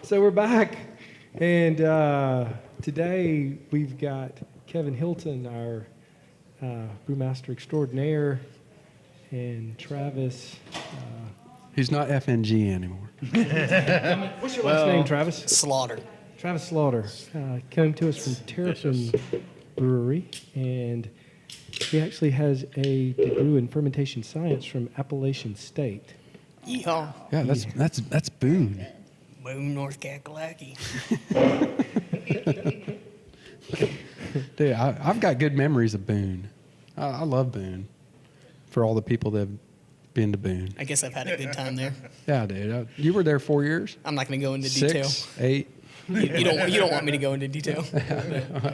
So we're back, and today we've got Kevin Hilton, our brewmaster extraordinaire, and Travis. He's not FNG anymore. What's your last name, Travis? Slaughter. Travis Slaughter. Came to us from Terrapin Brewery, and he actually has a degree in fermentation science from Appalachian State. Yeehaw. Yeah, that's Boone. Boone, North Kakalaki. Dude, I've got good memories of Boone. I love Boone. For all the people that have been to Boone. I guess I've had a good time there. Yeah, dude. You were there 4 years? I'm not going to go into detail. 6, 8? You don't want me to go into detail.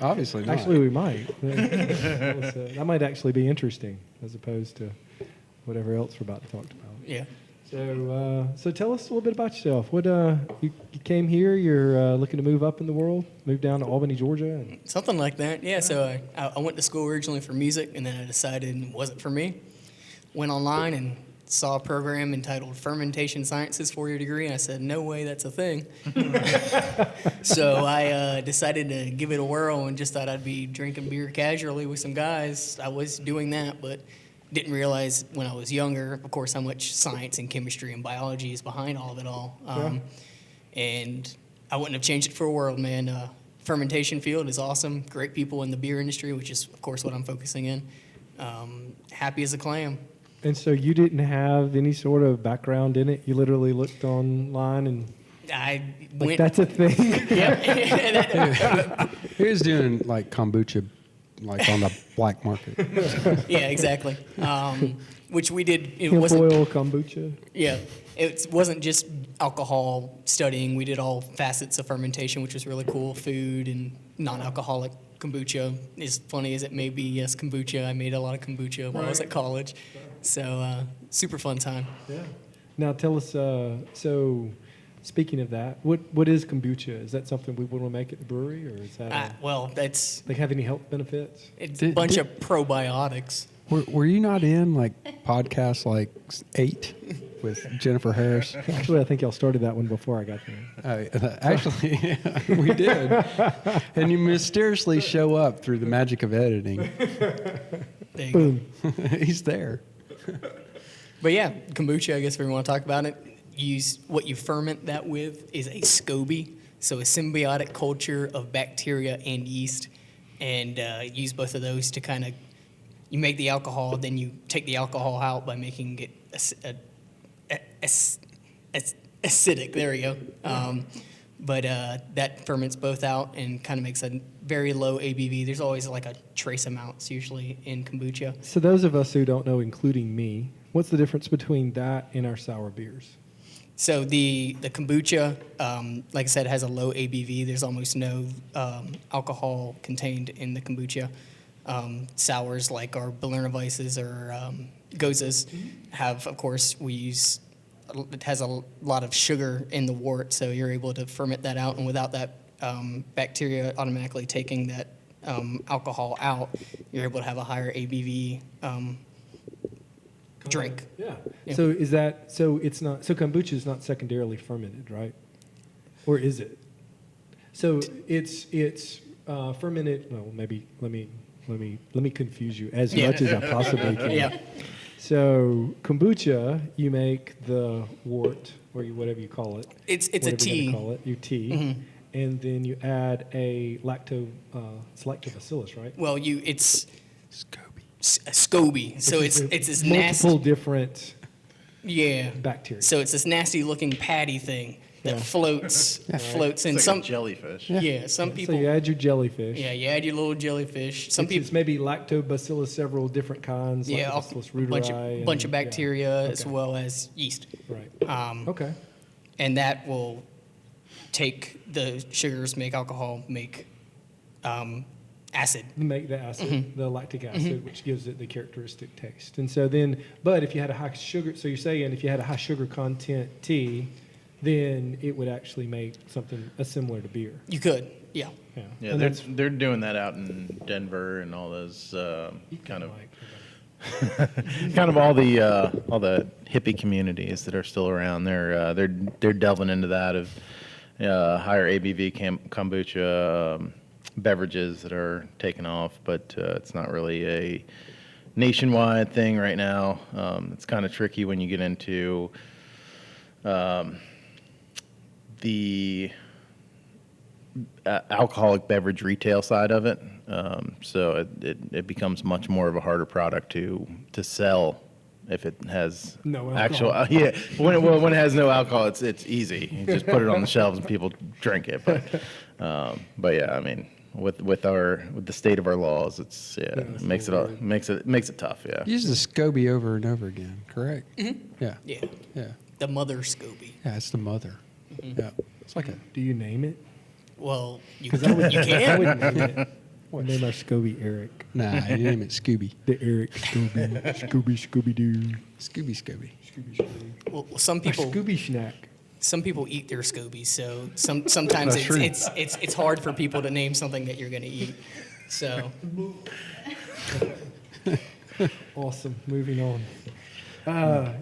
Obviously not. Actually, we might. That might actually be interesting as opposed to whatever else we're about to talk about. Yeah. So tell us a little bit about yourself. What you came here? You're looking to move up in the world, move down to Albany, Georgia. And Something like that. Yeah. So I went to school originally for music, and then I decided it wasn't for me. Went online and saw a program entitled Fermentation Sciences 4-year degree, and I said, no way, that's a thing. So I decided to give it a whirl and just thought I'd be drinking beer casually with some guys. I was doing that, but didn't realize when I was younger, of course, how much science and chemistry and biology is behind all of it all. And I wouldn't have changed it for a world, man. Fermentation field is awesome. Great people in the beer industry, which is, of course, what I'm focusing in. Happy as a clam. so you didn't have any sort of background in it. You literally looked online and I like went. that's a thing. Yeah. He was doing like kombucha, like on the black market. Yeah, exactly. Which we did. It Hemp wasn't. oil kombucha. Yeah, it wasn't just alcohol studying. We did all facets of fermentation, which was really cool. Food and non-alcoholic kombucha. As funny as it may be, yes, kombucha. I made a lot of kombucha while I was at college. So super fun time. Yeah. Now tell us. So speaking of that, what is kombucha? Is that something we want to make at the brewery, or is that Well, that's they have any health benefits? it's a bunch of probiotics. Were you not in like podcast like 8 with Jennifer Harris? Actually, I think y'all started that one before I got there. Actually, we did. And you mysteriously show up through the magic of editing. There you go. Boom. He's there. But yeah, kombucha, I guess if we want to talk about it, what you ferment that with is a SCOBY, so a symbiotic culture of bacteria and yeast, and use both of those to kind of, you make the alcohol, then you take the alcohol out by making it acidic, there we go. But that ferments both out and kind of makes a very low ABV. There's always like a trace amounts usually in kombucha. So those of us who don't know, including me, what's the difference between that and our sour beers? So the kombucha, like I said, has a low ABV. There's almost no alcohol contained in the kombucha. Sours like our Berliner Weisses or Gozas have, of course, it has a lot of sugar in the wort, so you're able to ferment that out, and without that bacteria automatically taking that alcohol out, you're able to have a higher ABV drink. Yeah. Yeah. So it's not kombucha is not secondarily fermented, right? Or is it? So it's fermented. Well, maybe let me confuse you as much as I possibly can. Yeah. So kombucha, you make the wort or whatever you call it. It's a whatever tea. you're gonna call it, your tea, and then you add a lactobacillus, right? Well, it's Scoby. a SCOBY, so it's this nasty. multiple different bacteria. So it's this nasty looking patty thing that floats in It's some like a jellyfish. Yeah, some people. So you add your jellyfish. Yeah, you add your little jellyfish. Some people. It's maybe lactobacillus, several different kinds. Yeah, Lactobacillus a bunch reuteri, of and- bacteria yeah. as Okay. well as yeast. Right. Okay. And that will take the sugars, make alcohol, make acid. You make the acid, the lactic acid, which gives it the characteristic taste. And so then, but if you had a high sugar, so you're saying if you had a high sugar content tea, then it would actually make something similar to beer. You could, yeah. Yeah. Yeah, And that's they're doing that out in Denver and all those kind of all the hippie communities that are still around. They're delving into that of higher ABV kombucha beverages that are taking off, but it's not really a nationwide thing right now. It's kind of tricky when you get into the alcoholic beverage retail side of it. So it becomes much more of a harder product to sell if it has No actual alcohol. yeah. When it has no alcohol, it's easy. You just put it on the shelves and people drink it. But yeah, I mean, with the state of our laws, it's it makes so it makes it tough. Yeah. Use the SCOBY over and over again, correct? Yeah. Yeah. Yeah. The mother SCOBY. Yeah, it's the mother. Yeah. It's like a Do you name it? Well, you, Because I would, you I can. would name it. I'd name our Scooby Eric. nah, you name it Scooby. The Eric Scooby. Scooby Doo. Scooby Scooby. Scooby Scooby. Well, some Our people Scooby Snack. some people eat their SCOBYs, so sometimes That's true. it's hard for people to name something that you're going to eat. So Awesome. Moving on.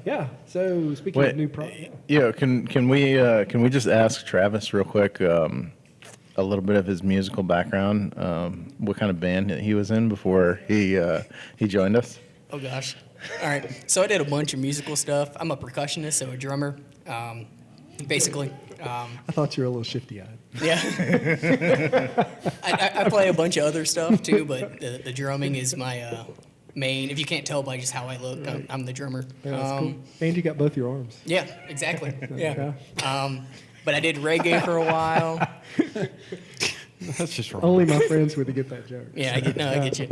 Yeah. So speaking Wait, of new products. Yeah, can we just ask Travis real quick a little bit of his musical background? What kind of band he was in before he joined us? oh gosh. All right. So I did a bunch of musical stuff. I'm a percussionist, so a drummer. Basically. I thought you were a little shifty-eyed. Yeah. I play a bunch of other stuff too, but the drumming is my main. If you can't tell by just how I look, I'm the drummer. Yeah, that's cool. And you got both your arms. Yeah, exactly. Yeah. Yeah. But I did reggae for a while. That's just wrong. Only my friends would get that joke. Yeah, I get you.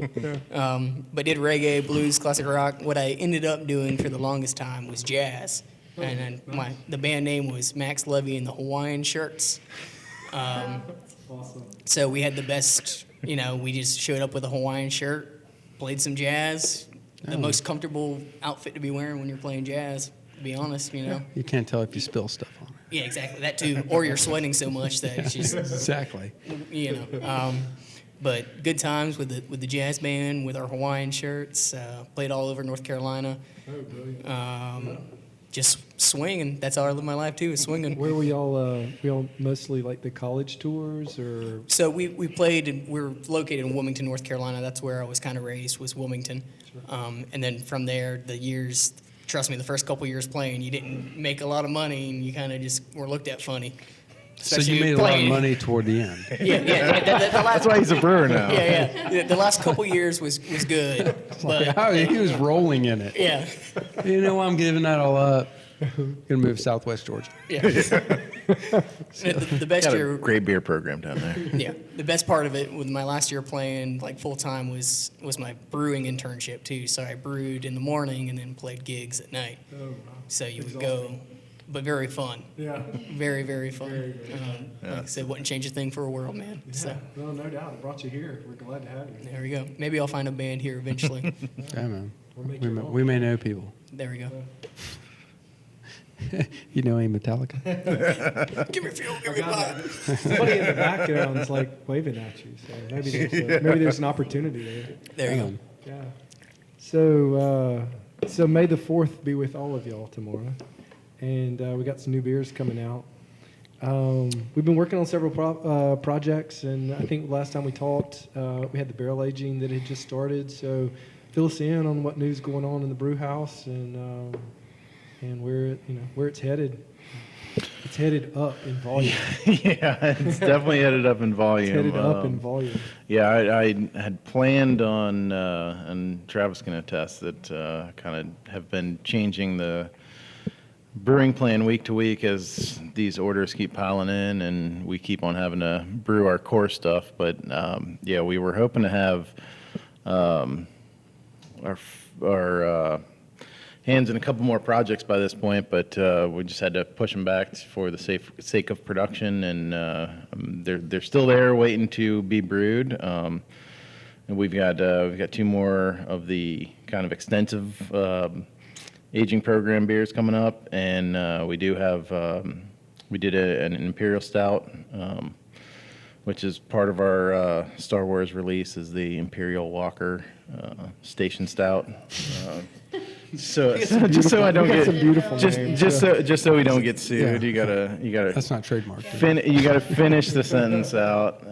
But did reggae, blues, classic rock. What I ended up doing for the longest time was jazz. And then the band name was Max Levy and the Hawaiian Shirts. Awesome. So we had the best, we just showed up with a Hawaiian shirt, played some jazz. The most comfortable outfit to be wearing when you're playing jazz, to be honest, You can't tell if you spill stuff on it. Yeah, exactly. That too. Or you're sweating so much that it's just, Exactly. But good times with the jazz band, with our Hawaiian shirts, played all over North Carolina. Oh, brilliant. Just swinging. That's how I live my life too, is swinging. Where were y'all? We all mostly like the college tours, or So we played, we're located in Wilmington, North Carolina. That's where I was kind of raised, was Wilmington. And then from there, the years, trust me, the first couple years playing, you didn't make a lot of money, and you kind of just were looked at funny. So you made a lot of money toward the end. Yeah. That's why he's a brewer now. Yeah. The last couple years was good, but Oh, he was rolling in it. yeah. You know, I'm giving that all up. Gonna move to Southwest Georgia. Yeah. The best Got a year, great beer program down there. yeah. The best part of it with my last year playing like full time was my brewing internship too. So I brewed in the morning and then played gigs at night. oh, wow. So you would go, but very fun. Yeah. Very, very fun. Very, very Like I said, wouldn't change a thing for a world, man. So No, no doubt. It brought you here. We're glad to have you. there we go. Maybe I'll find a band here eventually. Yeah, man. We'll make We it may, all. we may know people. There we go. You know any Metallica? Give me fuel, give me life. Somebody in the background's like waving at you, so maybe there's an opportunity there. There you go. Yeah. So May the 4th be with all of y'all tomorrow, and we got some new beers coming out. We've been working on several projects, and I think last time we talked, we had the barrel aging that had just started. So fill us in on what news going on in the brew house and where it's headed. It's headed up in volume. Yeah, it's definitely headed up in volume. It's headed up in volume. Yeah, I had planned on, and Travis can attest that kind of have been changing the brewing plan week to week as these orders keep piling in, and we keep on having to brew our core stuff. But yeah, we were hoping to have our hands in a couple more projects by this point, but we just had to push them back for the sake of production, and they're still there waiting to be brewed. And we've got two more of the kind of extensive aging program beers coming up, and we did an Imperial Stout, which is part of our Star Wars release, is the Imperial Walker Station Stout. So just so I don't we got get some beautiful names. just so we don't get sued, Yeah. you gotta That's not trademarked. you got to finish the sentence out.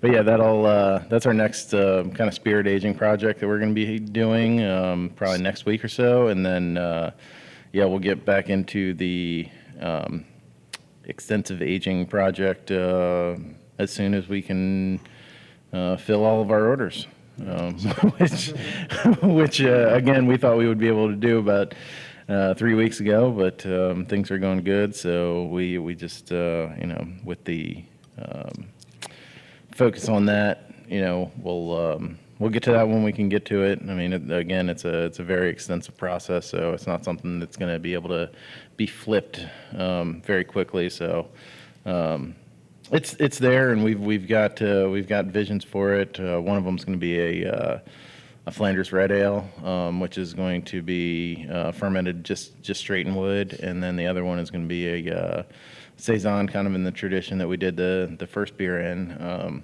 But yeah, that's our next kind of spirit aging project that we're going to be doing probably next week or so, and then yeah, we'll get back into the extensive aging project as soon as we can fill all of our orders. Which again, we thought we would be able to do about 3 weeks ago, but things are going good. So we just with the focus on that, we'll get to that when we can get to it. I mean, again, it's a very extensive process, so it's not something that's going to be able to be flipped very quickly. So. It's there, and we've got visions for it. One of them is going to be a Flanders Red Ale, which is going to be fermented just straight in wood, and then the other one is going to be a saison, kind of in the tradition that we did the first beer in,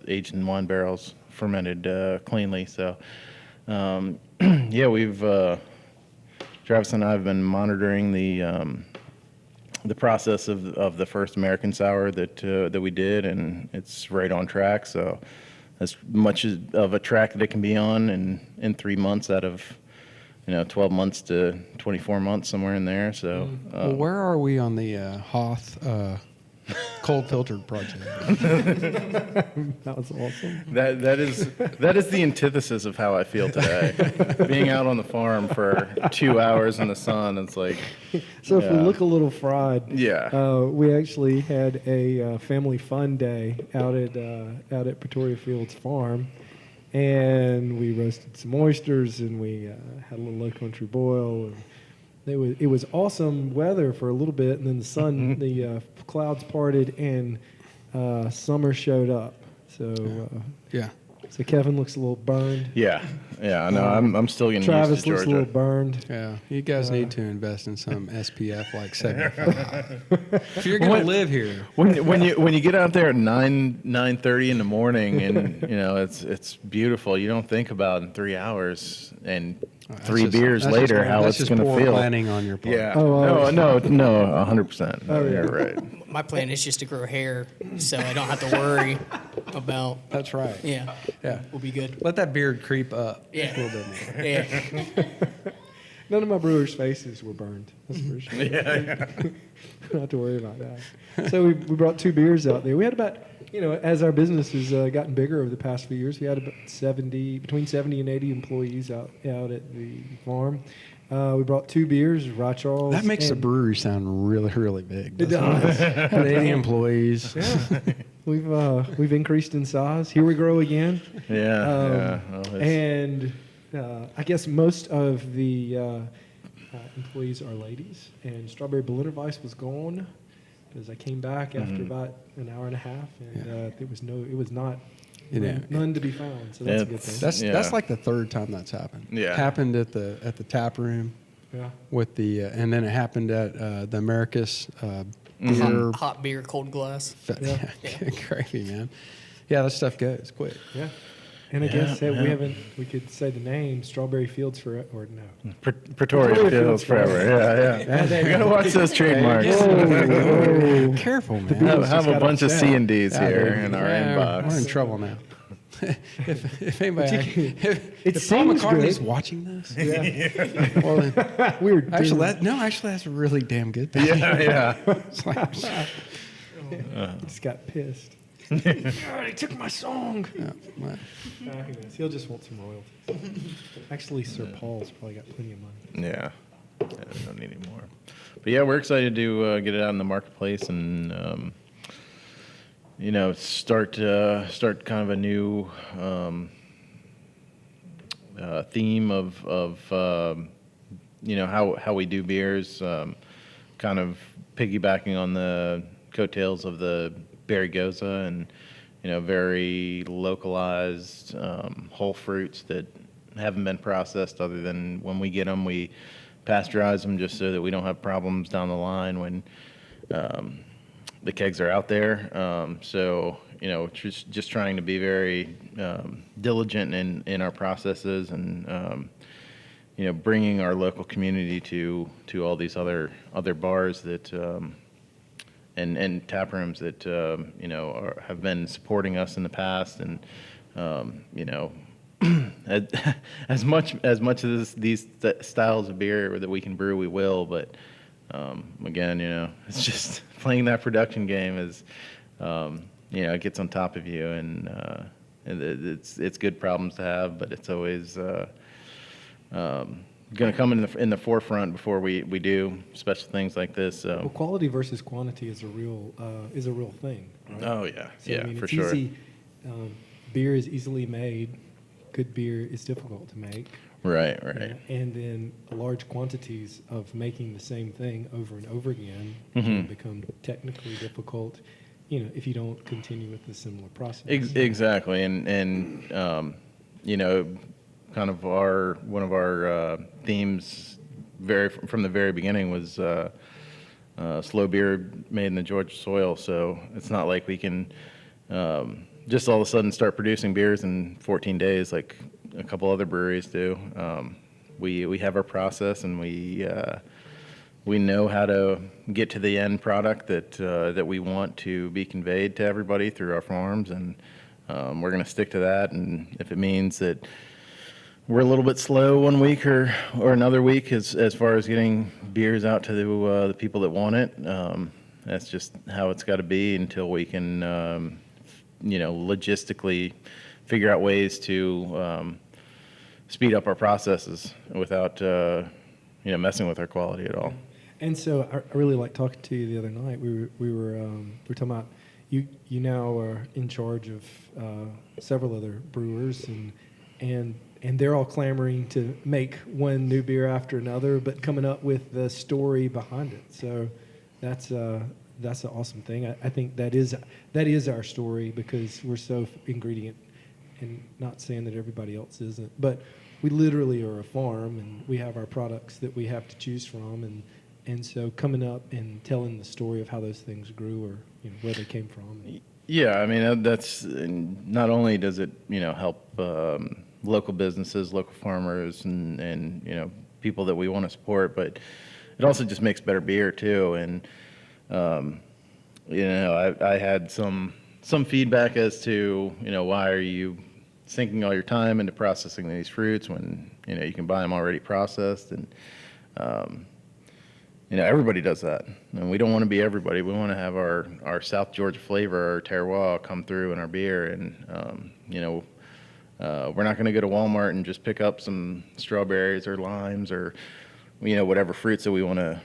aged in wine barrels, fermented cleanly. So yeah, Travis and I have been monitoring the process of the first American sour that we did, and it's right on track. So as much of a track that it can be on in 3 months out of 12 months to 24 months, somewhere in there. So Well, where are we on the Hoth cold filtered project? That was awesome. that is the antithesis of how I feel today. Being out on the farm for 2 hours in the sun, it's like. So if we Yeah. look a little fried, Yeah. we actually had a family fun day out at Pretoria Fields Farm, and we roasted some oysters, and we had a little low country boil. And it was awesome weather for a little bit, and then the sun, the clouds parted, and summer showed up. So Yeah. so Kevin looks a little burned. Yeah, I know. I'm still getting Travis used to looks a Georgia. little burned. Yeah, you guys need to invest in some SPF like 75. If you're gonna live here, When you get out there at 9:30 in the morning, and it's beautiful, you don't think about in 3 hours and that's three just- beers that's later just- how that's it's just going to poor feel. planning on your part. Yeah. Oh, No, 100%. Oh, yeah. You're right. My plan is just to grow hair, so I don't have to worry about. That's right. Yeah, Yeah. we'll be good. Let that beard creep up Yeah. a little bit more. Yeah. None of my brewers' faces were burned. That's for sure. Yeah. Don't have to worry about that. So we brought 2 beers out there. We had about, as our business has gotten bigger over the past few years, we had about between 70 and 80 employees out at the farm. We brought 2 beers, Rye Charles. That makes the and- brewery sound really, really big. It does. Had 80 employees. Yeah. We've increased in size. Here we grow again. Yeah. Well, it's- And I guess most of the employees are ladies. And Strawberry Berliner Weiss was gone because I came back after about an hour and a half, and it was not none to be found. So that's a good thing. That's like the 3rd time that's happened. Yeah. Happened at the tap room Yeah. with the and then it happened at the Americas beer. Hot beer, cold glass. Yeah. Gravy, man. Yeah, that stuff goes quick. Yeah. And I guess we could say the name Strawberry Fields or no. Pretoria Fields forever. Yeah. We gotta watch those trademarks. Whoa. Careful, man. Have a got bunch of upset. C and D's Yeah, here dude. in our Yeah, inbox. We're in trouble now. if anybody, It if Paul seems McCartney's good. watching this, Yeah. well, then, We're actually, that's a really damn good thing. Yeah. It's like, just got pissed. He took my song. yeah, well, He'll just want some royalties. Actually, Sir Paul's probably got plenty of money. Yeah. We don't need any more. But yeah, we're excited to get it out in the marketplace and start kind of a new theme of how we do beers, kind of piggybacking on the coattails of the Berry Goza and very localized whole fruits that haven't been processed other than when we get them we pasteurize them just so that we don't have problems down the line when the kegs are out there. So, just trying to be very diligent in our processes and, bringing our local community to all these other bars that and tap rooms that have been supporting us in the past, and as much as these styles of beer that we can brew, we will. But again, it's just playing that production game is it gets on top of you, and it's good problems to have, but it's always going to come in the forefront before we do special things like this. Well, quality versus quantity is a real thing. Right? Oh yeah, So, yeah, I mean, for it's sure. Easy. Beer is easily made. Good beer is difficult to make. Right. And then large quantities of making the same thing over and over again Mm-hmm. can become technically difficult, if you don't continue with the similar process. Exactly, and kind of one of our themes from the very beginning was slow beer made in the Georgia soil. So it's not like we can just all of a sudden start producing beers in 14 days like a couple other breweries do. We have our process, and we know how to get to the end product that we want to be conveyed to everybody through our farms, and we're going to stick to that. And if it means that we're a little bit slow one week or another week as far as getting beers out to the people that want it, that's just how it's got to be until we can logistically figure out ways to speed up our processes without messing with our quality at all. And so I really liked talking to you the other night. We were talking about you now are in charge of several other brewers, and they're all clamoring to make one new beer after another, but coming up with the story behind it. So that's an awesome thing. I think that is our story, because we're so ingredient, and not saying that everybody else isn't, but we literally are a farm, and we have our products that we have to choose from, and so coming up and telling the story of how those things grew, or where they came from. Yeah, I mean, that's not only does it help local businesses, local farmers, and people that we want to support, but it also just makes better beer too. And I had some feedback as to why are you sinking all your time into processing these fruits when you can buy them already processed, and everybody does that, and we don't want to be everybody. We want to have our South Georgia flavor, our terroir, come through in our beer, and we're not going to go to Walmart and just pick up some strawberries or limes or whatever fruits that we want to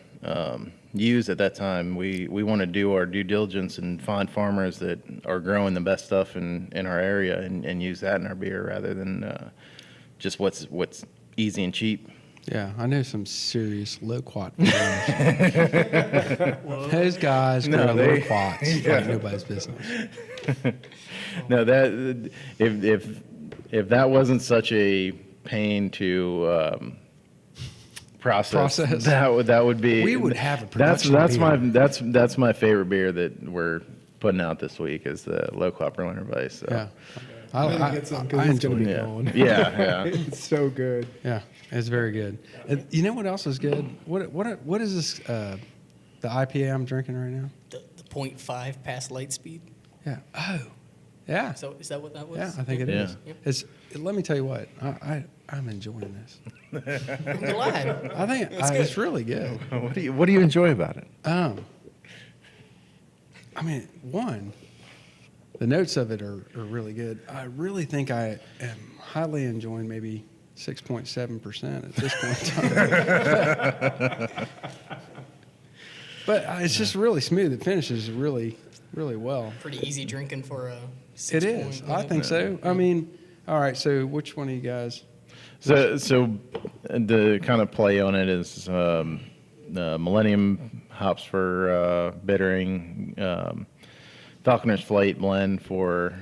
use at that time. We want to do our due diligence and find farmers that are growing the best stuff in our area, and use that in our beer rather than just what's easy and cheap. Yeah, I know some serious loquat farmers. Those guys grow loquats like nobody's business. No, that if that wasn't such a pain to process. That would be. We would have a production beer. That's my favorite beer that we're putting out this week is the Low Clop Berliner Weiss. So. Yeah, I get some because it's going to be Yeah. gone. Yeah. It's so good. Yeah, it's very good. And you know what else is good? What is this? The IPA I'm drinking right now. The 0.5 past light speed. Yeah. Oh, yeah. So is that what that was? Yeah, I think it Yeah. is. It's. Let me tell you what. I'm enjoying this. I'm glad. I think it's really good. What do you enjoy about it? I mean, one, the notes of it are really good. I really think I am highly enjoying maybe 6.7% at this point in time. But it's just really smooth. It finishes really, really well. Pretty easy drinking for a 6 It is. I think so. I mean, all right, so which one of you guys? So the kind of play on it is Millennium hops for bittering, Falconer's Flight blend for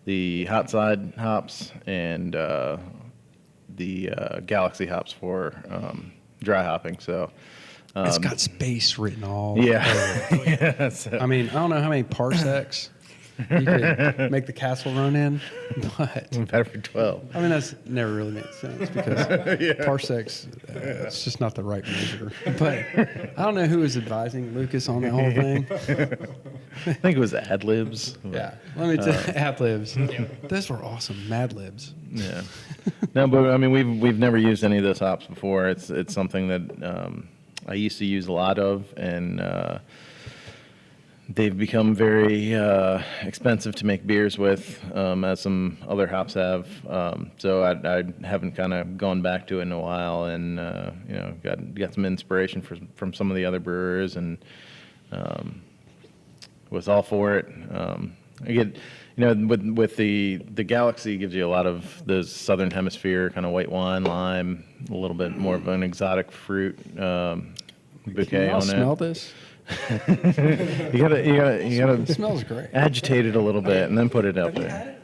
the hot side hops, and the Galaxy hops for dry hopping. So It's got space written all Yeah. over it. Yeah, so- I mean, I don't know how many parsecs you could make the castle run in, but better for 12. I mean, that's never really made sense because parsecs, it's just not the right measure. But I don't know who was advising Lucas on the whole thing. I think it was ad libs. Yeah, let me tell you, ad libs. Those were awesome, Mad Libs. Yeah. No, but I mean, we've never used any of those hops before. It's something that I used to use a lot of, and they've become very expensive to make beers with, as some other hops have. So I haven't kind of gone back to it in a while, and got some inspiration from some of the other brewers, and was all for it. I get, with the Galaxy gives you a lot of those Southern Hemisphere kind of white wine, lime, a little bit more of an exotic fruit bouquet Can y'all on smell it. this? You gotta It smells great. agitate it a little bit and then put it out there.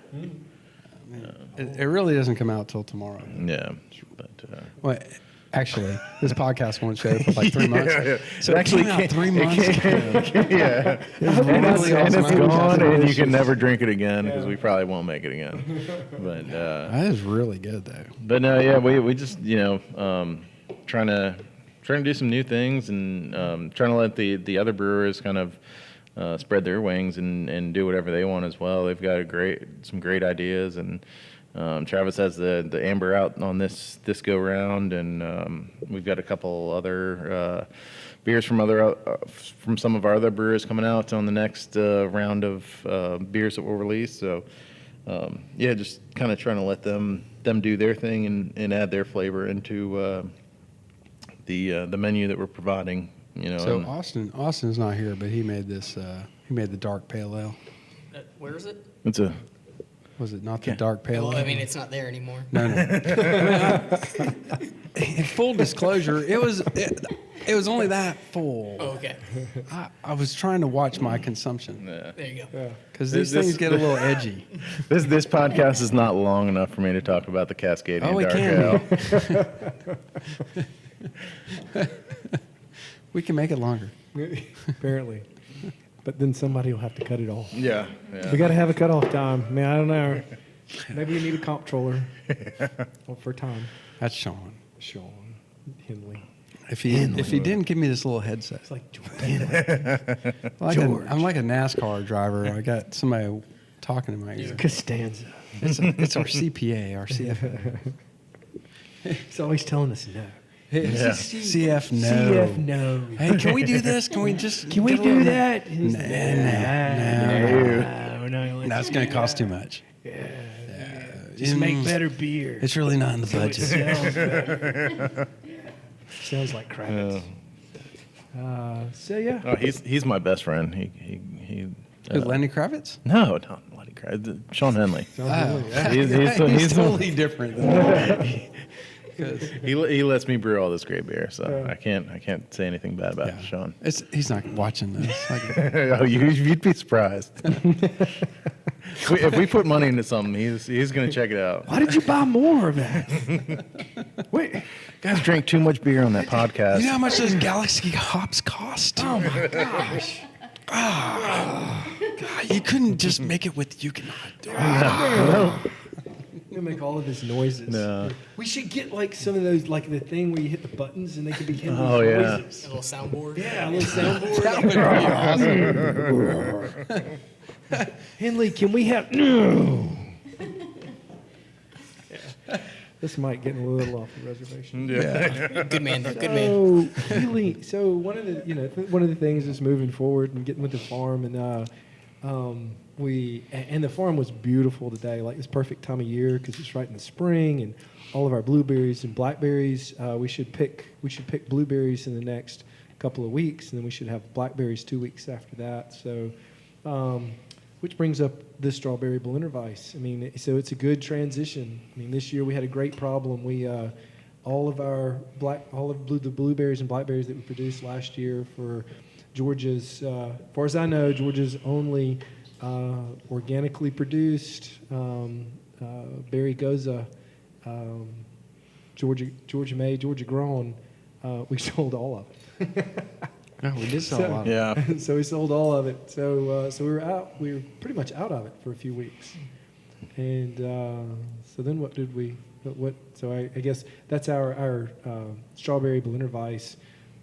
It really doesn't come out till tomorrow. Yeah, but Well, actually, this podcast won't show for like 3 months. So it actually it came out can't- 3 months ago. yeah, And it's gone, and you can never drink it again because we probably won't make it again. But That is really good, though. But no, yeah, we just trying to do some new things, and trying to let the other brewers kind of spread their wings and do whatever they want as well. They've got some great ideas, and Travis has the amber out on this go round, and we've got a couple other beers from some of our other brewers coming out on the next round of beers that we'll release. So just kind of trying to let them do their thing and add their flavor into the menu that we're providing. So and Austin's not here, but he made this. He made the dark pale ale. Where is it? it's a Was it not the dark pale Well, ale? I mean, it's not there anymore. No. In full disclosure, it was only that full. Oh, okay. I was trying to watch my consumption yeah. There you go. because these things get a little edgy. This podcast is not long enough for me to talk about the Cascadian Oh, we Dark can. Ale. We can make it longer. Apparently. But then somebody will have to cut it off. Yeah, We got to have a cutoff time. Man, I don't know. Maybe we need a comptroller for time. That's Sean. Sean Henley. If he didn't give me this little headset, It's like Jordan. I'm like a NASCAR driver. I got somebody talking in my ear. Costanza. It's our CPA, our CFA. He's always telling us no. CF no. CF no. Hey, can we do this? Can we just? Can we get a do little- that? He's like, no. That's going to cost too much. Just make better beer. It's really not in the So it budget. sells better. Sounds like Kravitz. So yeah. Oh, he's my best friend. He Who, Lenny Kravitz? no, not Lenny Kravitz. Sean Henley. He's totally different. He lets me brew all this great beer, so I can't say anything bad about Sean. He's not watching this. Oh, you'd be surprised. If we put money into something, he's going to check it out. Why did you buy more of that? Wait. Guys drink too much beer on that podcast. You know how much those Galaxy hops cost? Oh my gosh. God, you couldn't just make it with Huguenot. Gonna make all of his noises. No. We should get like some of those, like the thing where you hit the buttons and they can be Henley's Oh, yeah. noises. A little soundboard. Yeah, a little soundboard. That would be awesome. Henley, can we have no? This might get a little off the reservation. Yeah. Good man, though. Good man. So, Healy, so one of the things is moving forward and getting with the farm, and the farm was beautiful today. Like it's perfect time of year because it's right in the spring, and all of our blueberries and blackberries. We should pick blueberries in the next couple of weeks, and then we should have blackberries 2 weeks after that. So, which brings up the strawberry Blenderweiss. I mean, so it's a good transition. I mean, this year we had a great problem. We all of the blueberries and blackberries that we produced last year for Georgia's, as far as I know, Georgia's only organically produced berry goza, Georgia made, Georgia grown. We sold all of it. No, we did sell a lot. Yeah. So we sold all of it. So we were out. We were pretty much out of it for a few weeks. And so then what did we? What? So I guess that's our strawberry blender vice.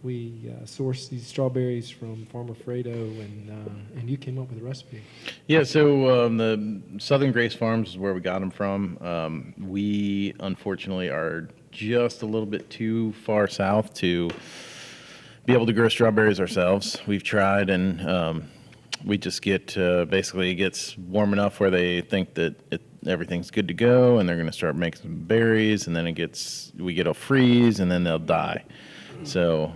We sourced these strawberries from Farmer Fredo, and you came up with a recipe. Yeah, so the Southern Grace Farms is where we got them from. We unfortunately are just a little bit too far south to be able to grow strawberries ourselves. We've tried, and we just get basically it gets warm enough where they think that everything's good to go, and they're going to start making some berries, and then we get a freeze, and then they'll die. So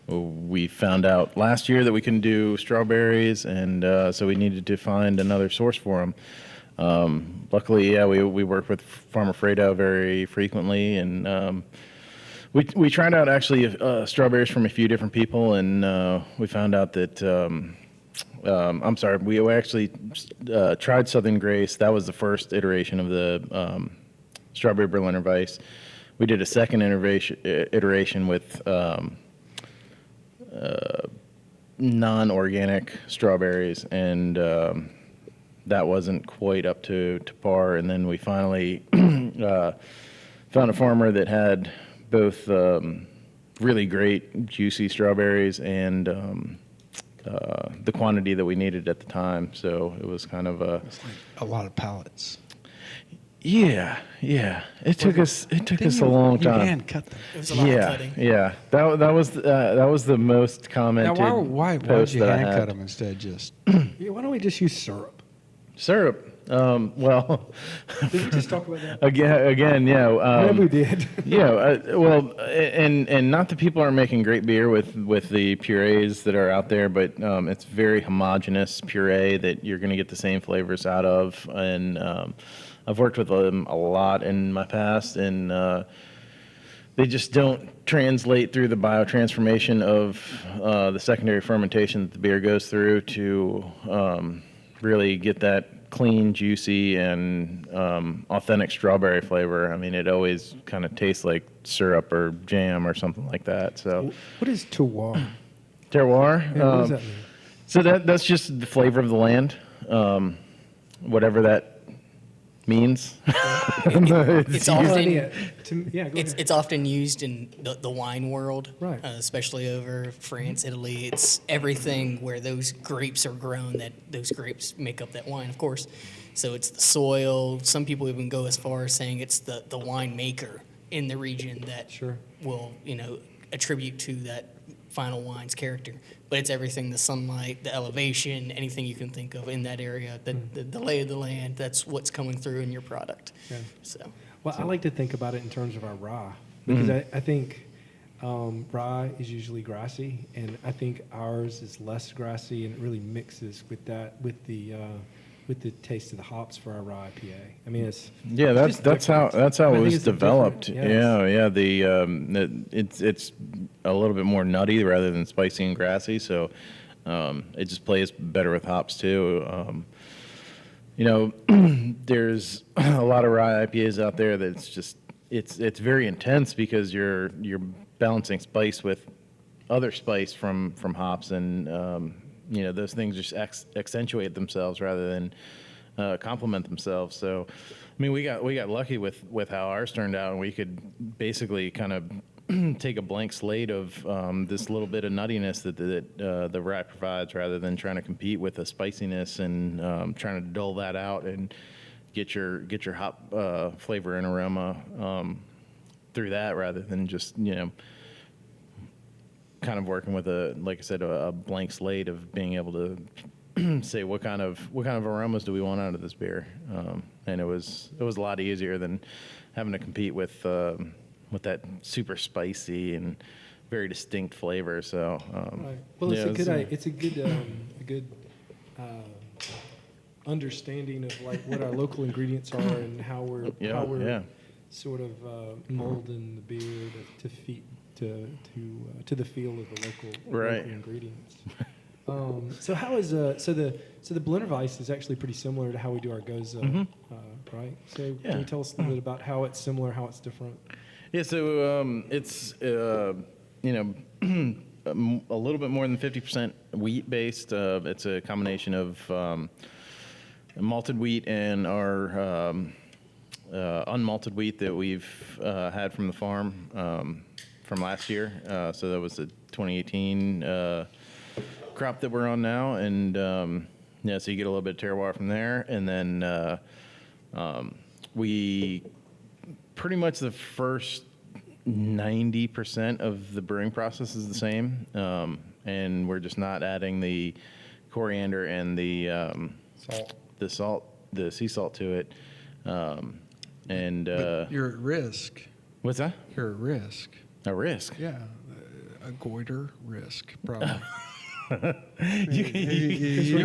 we found out last year that we can do strawberries, and so we needed to find another source for them. Luckily, yeah, we work with Farmer Fredo very frequently, and we tried out actually strawberries from a few different people, and we found out that I'm sorry, we actually tried Southern Grace. That was the first iteration of the strawberry Berliner Weiss. We did a second iteration with non-organic strawberries, and that wasn't quite up to par. And then we finally found a farmer that had both really great juicy strawberries and the quantity that we needed at the time. So it was kind of It's like a lot of pallets. yeah. It took us a long time. You hand cut them. It was a lot of cutting. Yeah. That was the most commented Now, why would post you that I hand had. cut them instead of just? Yeah, why don't we just use syrup? Syrup. Well, Did we just talk about that? again, yeah. Maybe we did. Yeah, well, and not that people aren't making great beer with the purees that are out there, but it's very homogeneous puree that you're going to get the same flavors out of. And I've worked with them a lot in my past, and they just don't translate through the biotransformation of the secondary fermentation that the beer goes through to really get that clean, juicy, and authentic strawberry flavor. I mean, it always kind of tastes like syrup or jam or something like that. So, What is terroir? terroir. Yeah, what does that mean? So that's just the flavor of the land, whatever that means. It's often Yeah, go ahead. it's often used in the wine world, Right. Especially over France, Italy. It's everything where those grapes are grown that those grapes make up that wine, of course. So it's the soil. Some people even go as far as saying it's the winemaker in the region that Sure. will attribute to that final wine's character. But it's everything: the sunlight, the elevation, anything you can think of in that area, the lay of the land. That's what's coming through in your product. Yeah. So. Well, I like to think about it in terms of our rye because I think rye is usually grassy, and I think ours is less grassy, and it really mixes with the taste of the hops for our Rye IPA. I mean, it's That's how I it think was it's developed. different, yes. It's a little bit more nutty rather than spicy and grassy, so it just plays better with hops too. There's a lot of rye IPAs out there that's just it's very intense because you're balancing spice with other spice from hops, and those things just accentuate themselves rather than complement themselves. So, I mean, we got lucky with how ours turned out, and we could basically kind of take a blank slate of this little bit of nuttiness that the rye provides, rather than trying to compete with the spiciness and trying to dull that out and get your hop flavor and aroma through that, rather than just kind of working with like I said, a blank slate of being able to say what kind of aromas do we want out of this beer, and it was a lot easier than having to compete with that super spicy and very distinct flavor. So, right. Well, it's a good understanding of like what our local ingredients are and how we're sort of molding the beer to fit to the feel of the local ingredients. So how is the blender Weiss is actually pretty similar to how we do our Goza, right? So can you tell us a little bit about how it's similar, how it's different? Yeah, so it's a little bit more than 50% wheat based. It's a combination of malted wheat and our unmalted wheat that we've had from the farm from last year. So that was the 2018 crop that we're on now, and so you get a little bit of terroir from there, and then we pretty much the first 90% of the brewing process is the same, and we're just not adding the coriander and the sea salt to it. But you're at risk. What's that? You're at risk. A risk? Yeah, a goiter risk, probably. You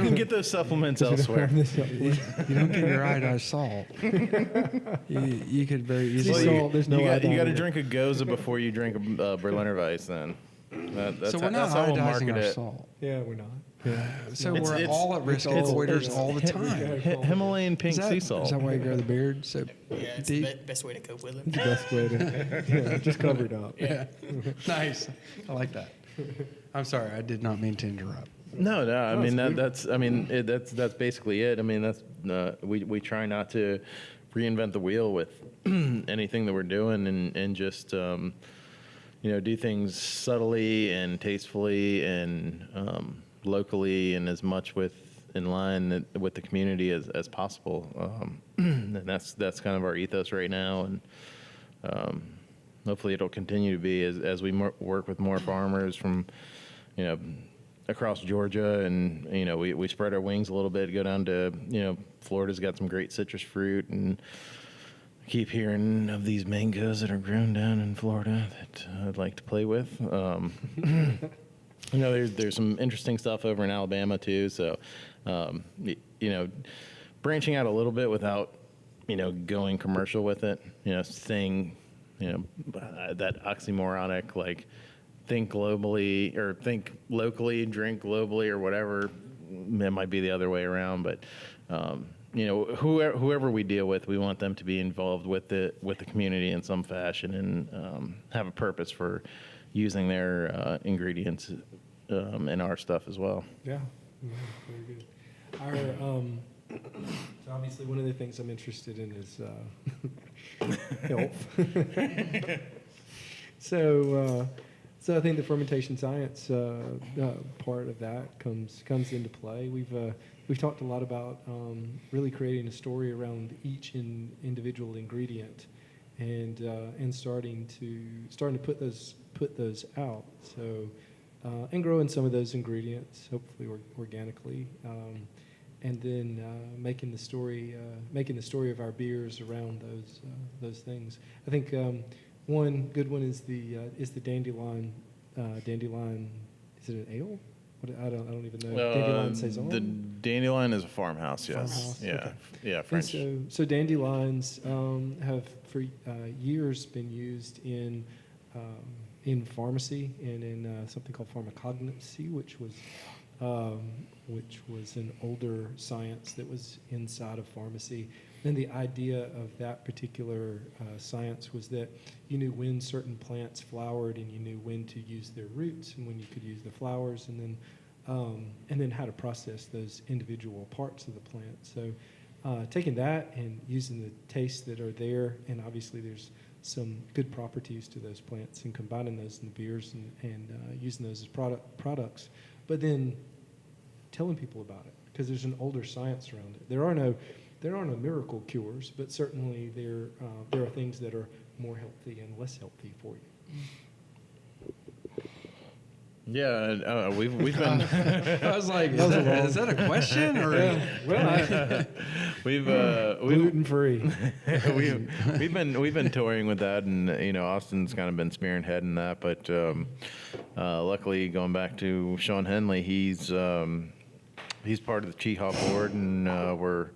can get those supplements elsewhere. You don't get your iodized salt. You could very easily. Salt, there's no you got to iodine. drink a Goza before you drink a Berliner Weiss. Then that's So we're not that's how we'll iodizing market our it. salt. Yeah, we're not. So It's- we're it's- all at risk of it's- goiters it's- all the time. Himalayan pink sea Is salt. that why you grow the beard so Yeah, it's deep? the best way to cope with The it. best way to just cover it up. Yeah. Nice. I like that. I'm sorry. I did not mean to interrupt. No. I No, mean it's good. that's basically it. I mean that's we try not to reinvent the wheel with anything that we're doing, and just do things subtly and tastefully and locally, and as much in line with the community as possible. And that's kind of our ethos right now, and hopefully it'll continue to be as we work with more farmers from across Georgia, and we spread our wings a little bit, go down to Florida's got some great citrus fruit, and keep hearing of these mangoes that are grown down in Florida that I'd like to play with. There's some interesting stuff over in Alabama too. So, branching out a little bit without, going commercial with it. Staying, that oxymoronic, like, think globally or think locally, drink globally, or whatever. It might be the other way around, but whoever we deal with, we want them to be involved with the community in some fashion, and have a purpose for using their ingredients in our stuff as well. Yeah, very good. So obviously one of the things I'm interested in is health. So I think the fermentation science part of that comes into play. We've talked a lot about really creating a story around each individual ingredient, and starting to put those out. So and growing some of those ingredients, hopefully organically, and then making the story of our beers around those things. I think one good one is the Dandelion. Dandelion, is it an ale? I don't even know. Dandelion saison. The Dandelion is a farmhouse. Yes. Farmhouse, Yeah. okay. Yeah. French. And so dandelions have for years been used in pharmacy and in something called pharmacognosy, which was an older science that was inside of pharmacy. And the idea of that particular science was that you knew when certain plants flowered, and you knew when to use their roots and when you could use the flowers, and then how to process those individual parts of the plant. So taking that and using the tastes that are there, and obviously there's some good properties to those plants, and combining those in the beers and using those as products, but then telling people about it, because there's an older science around it. There are no miracle cures, but certainly there are things that are more healthy and less healthy for you. Yeah, we've been. I was like, is that a question? Or we've Gluten free. we've been touring with that, and Austin's kind of been spearheading that. But luckily, going back to Sean Henley, he's part of the Cheehaw board, and we're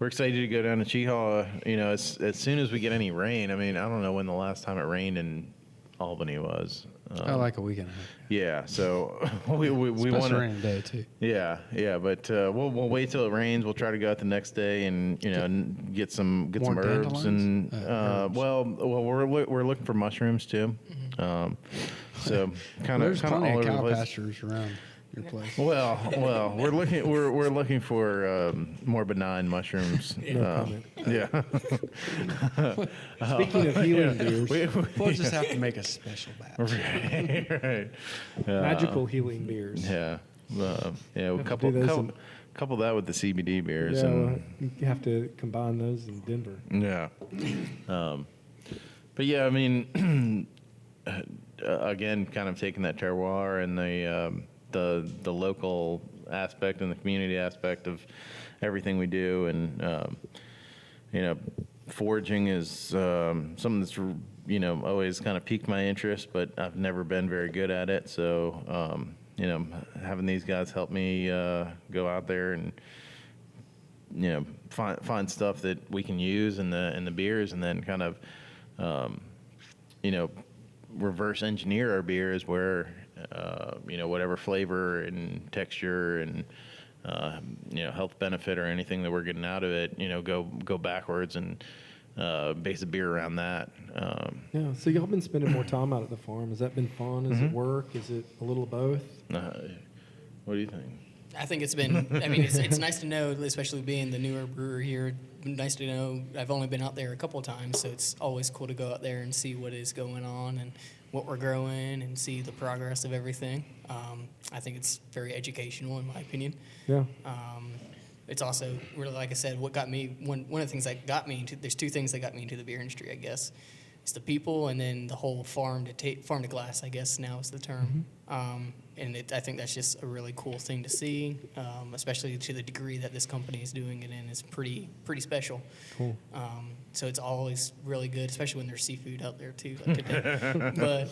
excited to go down to Cheehaw. As soon as we get any rain. I mean, I don't know when the last time it rained in Albany was. like a week and a half. Yeah, so we Supposed want to rain today too. Yeah, but we'll wait till it rains. We'll try to go out the next day and and get some More herbs, and dandelions? Herbs. well we're looking for mushrooms too. So kind of There's plenty all of over the cow place. pastures around your place. Well, we're looking for more benign mushrooms. No comment. Yeah. Speaking of healing beers, We'll just have to make a special batch. right. magical healing beers. Yeah. Yeah. Have to do those Couple that with the CBD beers. Yeah, And, you have to combine those in Denver. yeah. But yeah, I mean, again, kind of taking that terroir and the local aspect and the community aspect of everything we do, and foraging is something that's always kind of piqued my interest, but I've never been very good at it. So having these guys help me go out there and find stuff that we can use in the beers, and then kind of reverse engineer our beers where whatever flavor and texture and health benefit or anything that we're getting out of it, go backwards and base a beer around that. Yeah, so y'all been spending more time out at the farm. Has that been fun? Is it work? Is it a little of both? What do you think? I think it's been, I mean, it's nice to know, especially being the newer brewer here, nice to know I've only been out there a couple of times, so it's always cool to go out there and see what is going on and what we're growing and see the progress of everything. I think it's very educational, in my opinion. Yeah. It's also, really, like I said, what got me, one of the things that got me into, there's two things that got me into the beer industry, I guess. It's the people, and then the whole farm to glass, I guess now is the term. And I think that's just a really cool thing to see, especially to the degree that this company is doing it in is pretty special. Cool. So it's always really good, especially when there's seafood out there too, like today. But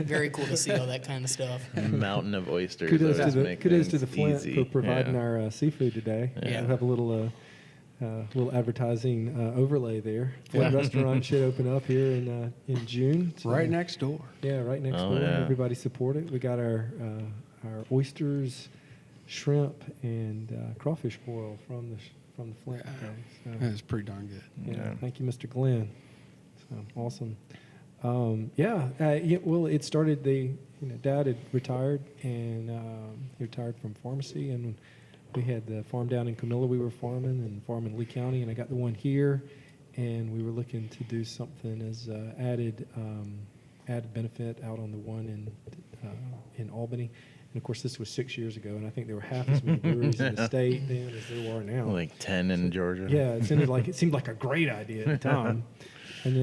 very cool to see all that kind of stuff. Mountain of oysters. Kudos always to make the things Flint easy. for providing Yeah. our seafood today. Yeah. We have a little advertising overlay there. Flint restaurant should open up here in June. So, Right next door. Yeah, right next Oh, door. yeah. Everybody support it. We got our oysters, shrimp, and crawfish boil from the Flint guys. So, That's pretty darn good. yeah, Yeah. thank you, Mr. Glenn. So awesome. Well, it started. Dad had retired, and he retired from pharmacy, and we had the farm down in Camilla we were farming, and farm in Lee County, and I got the one here, and we were looking to do something as added benefit out on the one in Albany. And of course, this was 6 years ago, and I think there were half as many breweries in the state then as there are now. Like 10 in Georgia. Yeah, it seemed like a great idea at the time. And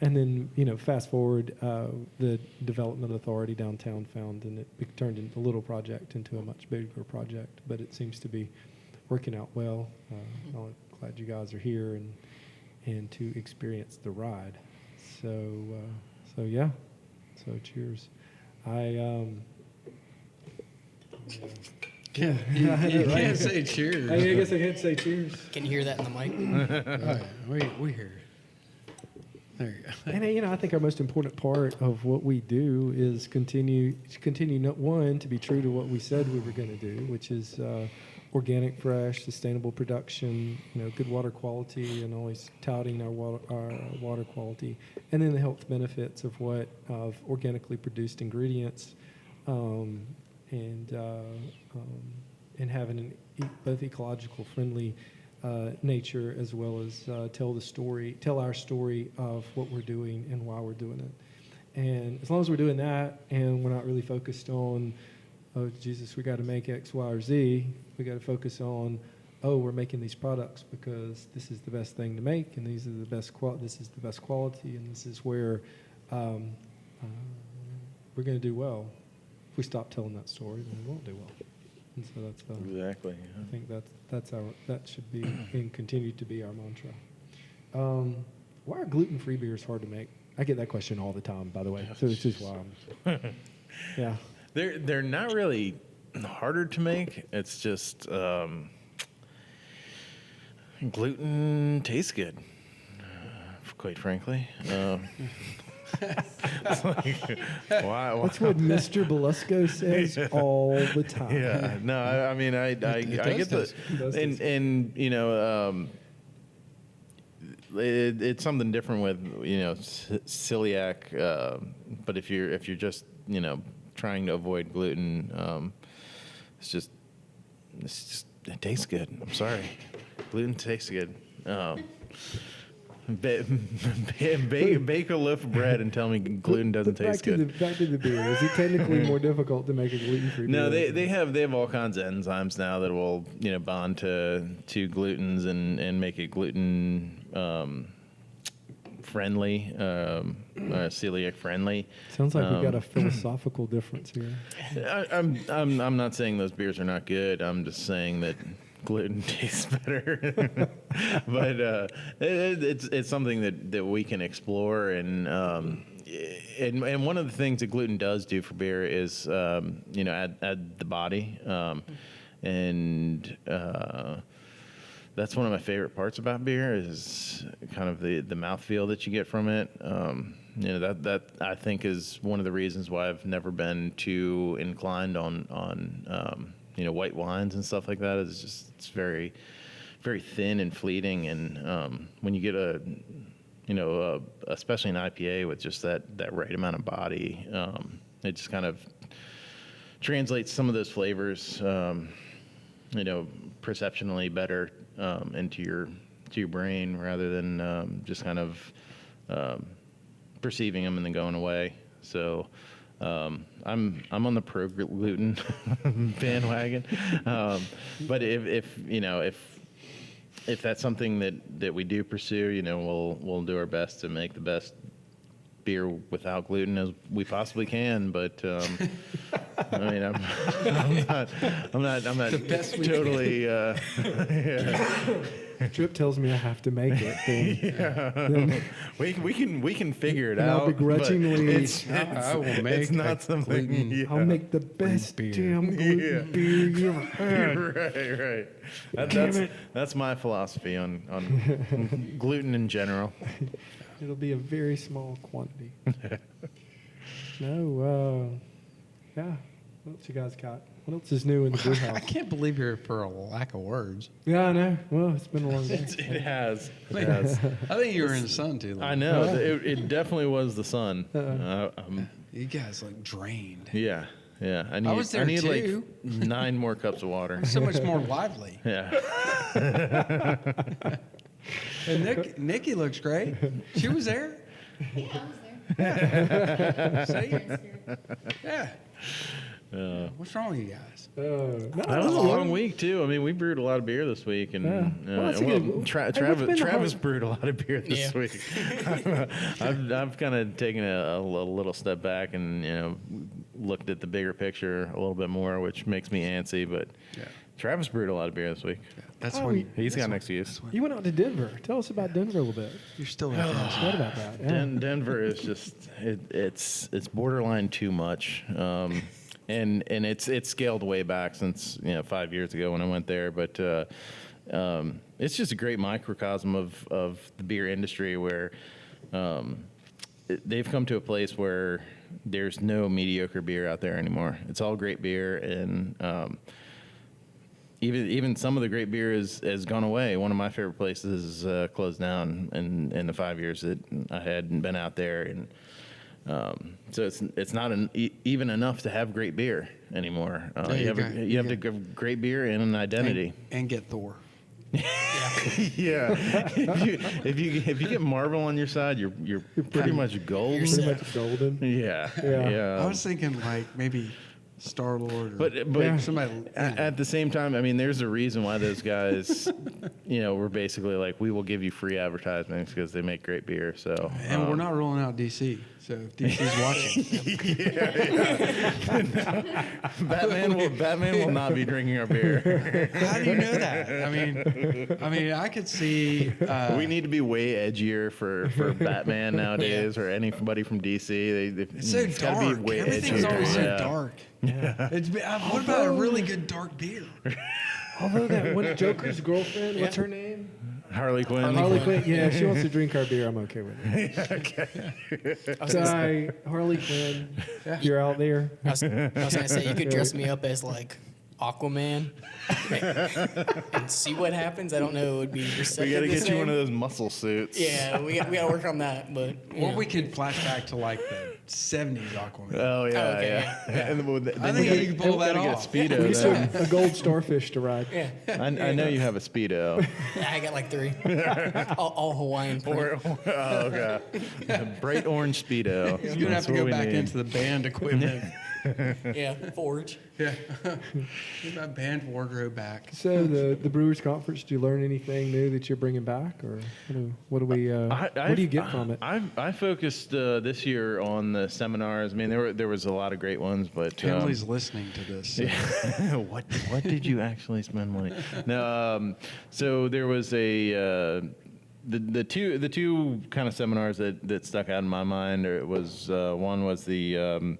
then fast forward, the development authority downtown found, and it turned a little project into a much bigger project. But it seems to be working out well. I'm glad you guys are here and to experience the ride. So yeah. So cheers. You can't say cheers. I guess I can't say cheers. Can you hear that in the mic? Oh, yeah, we hear it. There you go. And I think our most important part of what we do is continue one, to be true to what we said we were going to do, which is organic, fresh, sustainable production, good water quality, and always touting our water quality, and then the health benefits of organically produced ingredients, and having both ecological friendly nature, as well as tell our story of what we're doing and why we're doing it. And as long as we're doing that, and we're not really focused on, oh Jesus, we got to make X, Y, or Z. We got to focus on, we're making these products because this is the best thing to make, and these are the best. This is the best quality, and this is where we're going to do well. If we stop telling that story, then we won't do well. And so that's Exactly. I think that should be and continue to be our mantra. Why are gluten-free beers hard to make? I get that question all the time, by the way. So this is why yeah. They're not really harder to make. It's just gluten tastes good, quite frankly. It's like, why? That's what Mr. Belusco says all the time. Yeah, no, I mean, I get the, It does and it's something different with celiac. But if you're just trying to avoid gluten, it tastes good. I'm sorry, gluten tastes good. Bake a loaf of bread and tell me gluten doesn't taste good. Back to the beer. Is it technically more difficult to make a gluten-free beer? No, they have all kinds of enzymes now that will bond to glutens and make it gluten friendly, celiac friendly. Sounds like we got a philosophical difference here. I'm not saying those beers are not good. I'm just saying that gluten tastes better. But it's something that we can explore, and one of the things that gluten does do for beer is add the body, and that's one of my favorite parts about beer is kind of the mouthfeel that you get from it. That I think is one of the reasons why I've never been too inclined on white wines and stuff like that. It's very, very thin and fleeting. And when you get especially an IPA with just that right amount of body, it just kind of translates some of those flavors, perceptionally better into your brain rather than just kind of perceiving them and then going away. So I'm on the pro gluten bandwagon, but if that's something that we do pursue, we'll do our best to make the best beer without gluten as we possibly can. But I mean, I'm not The best we totally. Trip tells me I have to make it. Then We can figure it and out. I'll begrudgingly. I will make It's not something. gluten. Yeah. I'll make the best beer. damn gluten beer you ever had. Right. That's my philosophy on gluten in general. It'll be a very small quantity. No, yeah. What else you guys got? What else is new in the brew I house? can't believe you're for a lack of words. Yeah, I know. Well, it's been a long day. It has. I think you were in the sun too long. I know. It definitely was the sun. You guys look drained. Yeah. I was there need too. like 9 more cups of water. So much more lively. Yeah. And Nikki looks great. She was there. Yeah, I was there. See? Yeah. What's wrong with you guys? That was a long week too. I mean, we brewed a lot of beer this week, and Well, that's a good- Travis brewed a lot of beer this Yeah. week. I've kind of taken a little step back and looked at the bigger picture a little bit more, which makes me antsy. But Yeah. Travis brewed a lot of beer this week. That's Oh, when He's got an excuse. You went out to Denver. Tell us about Denver a little bit. you're still in I forgot about that. Yeah. Denver is just it's borderline too much, and it's scaled way back since 5 years ago when I went there. But it's just a great microcosm of the beer industry where they've come to a place where there's no mediocre beer out there anymore. It's all great beer, and even some of the great beer has gone away. One of my favorite places closed down in the 5 years that I hadn't been out there, and so it's not even enough to have great beer anymore. You have to give great beer and an identity. and get Thor. Yeah, if you get Marvel on your side, you're pretty much gold. You're Pretty set. much golden. Yeah. I was thinking like maybe Star-Lord. But somebody. at the same time, I mean, there's a reason why those guys, were basically like, we will give you free advertisements because they make great beer. So, And we're not rolling out DC. So if DC's watching. Batman will not be drinking our beer. How do you know that? I mean, I could see. We need to be way edgier for Batman nowadays, or anybody from DC. It's so gotta dark. be way Everything's edgier. always so Yeah. dark. What about a really good dark beer? Although that one Joker's girlfriend, what's her name? Harley Quinn. Harley Quinn. Yeah, if she wants to drink our beer, I'm okay with it. Sorry, Harley Quinn. You're out there. I was gonna say you could dress me up as like Aquaman and see what happens. I don't know. It would be receptive. We got to the get you same. one of those muscle suits. Yeah, we got to work on that. But you Or know. we could flash back to like the 70s Aquaman. Oh yeah, Oh, okay, yeah. And then I think you can pull that gotta off. get a We speedo. used then. a gold starfish to ride. Yeah, I know you have a speedo. I got like 3, all Hawaiian print. Oh, okay. A bright orange speedo. You're going to have to That's go what we back need. into the band equipment. Yeah, Forge. Yeah. Get my band wardrobe back. So the Brewers Conference, do you learn anything new that you're bringing back, or what do we? What do you get from it? I focused this year on the seminars. I mean, there was a lot of great ones, but Emily's listening to this. So. what did you actually spend money? No, so there was the two kind of seminars that stuck out in my mind. It was one was the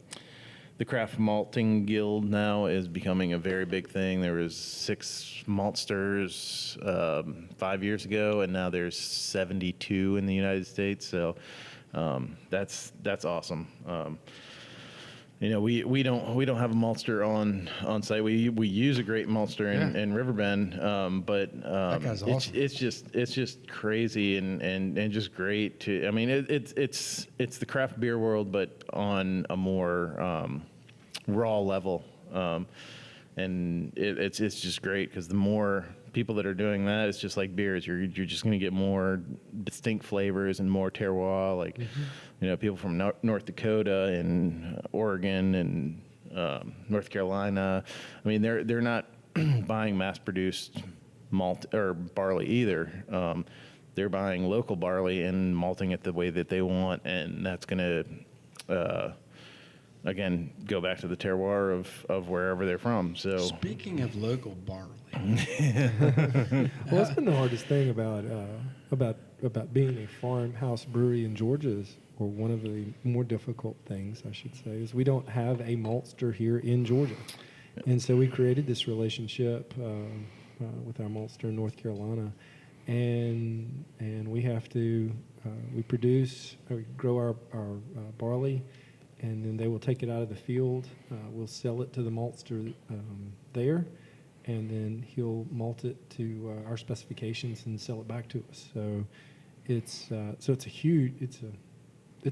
craft malting guild now is becoming a very big thing. There was 6 maltsters 5 years ago, and now there's 72 in the United States. So that's awesome. You know, we don't have a maltster on site. We use a great maltster in Riverbend, but That guy's awesome. it's just crazy and just great to. I mean, it's the craft beer world, but on a more raw level, and it's just great because the more people that are doing that, it's just like beers. You're just going to get more distinct flavors and more terroir. Like, you know, people from North Dakota and Oregon and North Carolina. I mean, they're not buying mass-produced malt or barley either. They're buying local barley and malting it the way that they want, and that's going to again go back to the terroir of wherever they're from. So Speaking of local barley, Well, that's been the hardest thing about being a farmhouse brewery in Georgia, or one of the more difficult things, I should say, is we don't have a maltster here in Georgia. And so we created this relationship with our maltster in North Carolina, and we have to we grow our barley, and then they will take it out of the field. We'll sell it to the maltster there, and then he'll malt it to our specifications and sell it back to us. So it's a